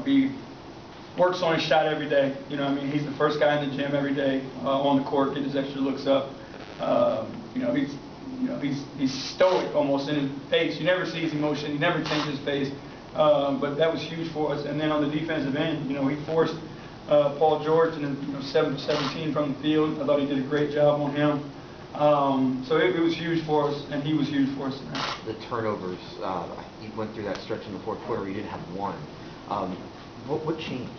he works on his shot every day. You know, I mean, he's the first guy in the gym every day on the court, getting his extra looks up. He's stoic almost in his face. You never see his emotion. He never changes his face. But that was huge for us. And then on the defensive end, you know, he forced Paul George in 7 for 17 from the field. I thought he did a great job on him. So it was huge for us, and he was huge for us tonight. The turnovers, he went through that stretch in the fourth quarter where he didn't have one. What changed?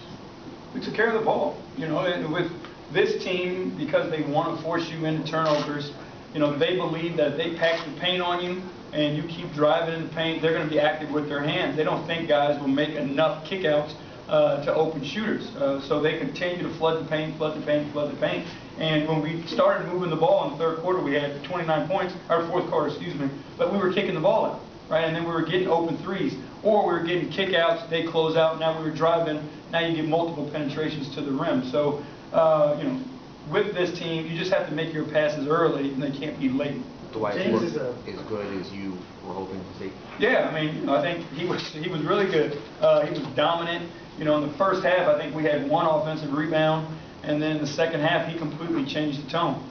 We took care of the ball. You know, and with this team, because they want to force you into turnovers, you know, they believe that if they pack the paint on you and you keep driving in the paint, they're going to be active with their hands. They don't think guys will make enough kickouts to open shooters. So they continue to flood the paint, flood the paint, flood the paint. And when we started moving the ball in the third quarter, we had 29 points, or fourth quarter, excuse me, but we were kicking the ball out, right? And then we were getting open threes, or we were getting kickouts, they close out, now we were driving, now you get multiple penetrations to the rim. So, you know, with this team, you just have to make your passes early, and they can't be late. Dwight was as good as you were hoping to see? Yeah, I mean, I think he was really good. He was dominant. You know, in the first half, I think we had one offensive rebound, and then in the second half, he completely changed the tone.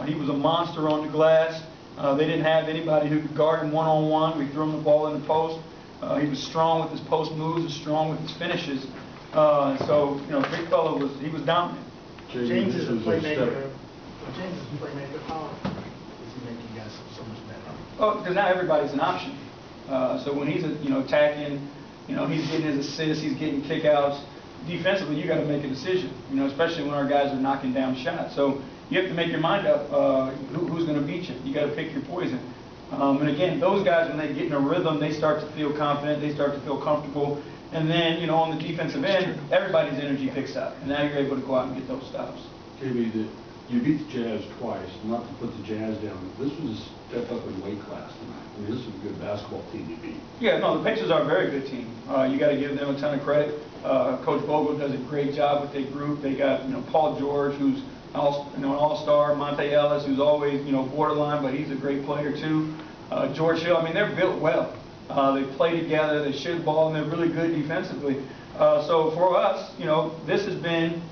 He was a monster on the glass. They didn't have anybody who could guard him one-on-one. We threw him the ball in the post. He was strong with his post moves and strong with his finishes. So, you know, big fella he was dominant. James is a playmaker. James is a playmaker. How is he making guys so much better? Oh, because now everybody's an option. So when he's attacking, you know, he's getting his assists, he's getting kickouts. Defensively, you got to make a decision. You know, especially when our guys are knocking down shots. So you have to make your mind up. Who's going to beat you? You got to pick your poison. And again, those guys, when they get in a rhythm, they start to feel confident. They start to feel comfortable. And then, you know, on the defensive end, everybody's energy picks up. And now you're able to go out and get those stops. JB, you beat the Jazz twice. Not to put the Jazz down, this was a step up in weight class tonight. I mean, this is a good basketball team to beat. Yeah, no, the Pacers are a very good team. You got to give them a ton of credit. Coach Vogel does a great job with their group. They got, you know, Paul George, who's an all-star, Monte Ellis, who's always, you know, borderline, but he's a great player too. George Hill. I mean, they're built well. They play together, they shoot ball, and they're really good defensively. So for us, you know, this has been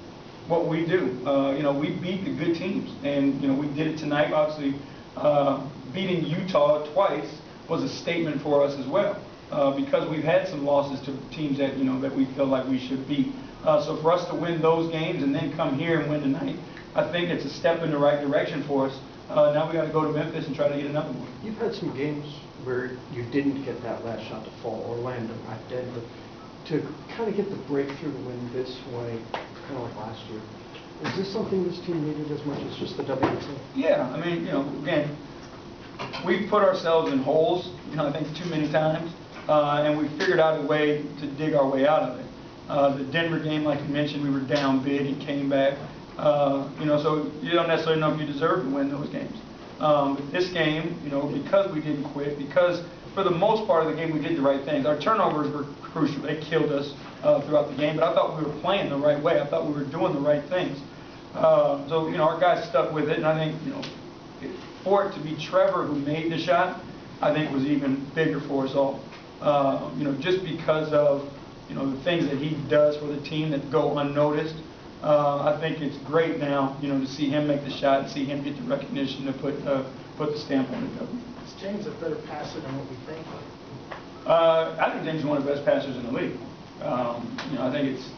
what we do. You know, we beat the good teams, and, you know, we did it tonight. Obviously, beating Utah twice was a statement for us as well, because we've had some losses to teams that, you know, that we feel like we should beat. So for us to win those games and then come here and win tonight, I think it's a step in the right direction for us. Now we got to go to Memphis and try to get another one. You've had some games where you didn't get that last shot to fall. Orlando, not Denver. To kind of get the breakthrough to win this way, kind of like last year. Is this something this team needed as much as just the WNC? Yeah, I mean, you know, again, we've put ourselves in holes, you know, I think too many times, and we figured out a way to dig our way out of it. The Denver game, like you mentioned, we were down big and came back. You know, so you don't necessarily know if you deserve to win those games. But this game, you know, because we didn't quit, because for the most part of the game we did the right things. Our turnovers were crucial. They killed us throughout the game, but I thought we were playing the right way. I thought we were doing the right things. So, you know, our guys stuck with it, and I think, you know, for it to be Trevor who made the shot, I think was even bigger for us all. You know, just because of, you know, the things that he does for the team that go unnoticed. I think it's great now, you know, to see him make the shot and see him get the recognition to put the stamp on it. Is James a better passer than what we think? I think James is one of the best passers in the league. You know, I think it's,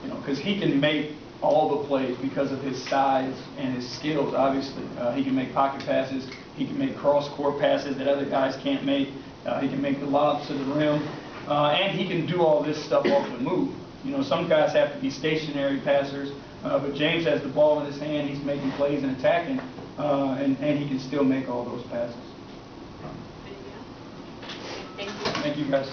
you know, because he can make all the plays because of his size and his skills. Obviously, he can make pocket passes. He can make cross-court passes that other guys can't make. He can make the lobs to the rim, and he can do all this stuff off the move. You know, some guys have to be stationary passers, but James has the ball in his hand. He's making plays and attacking, and he can still make all those passes. Thank you. Thank you, guys.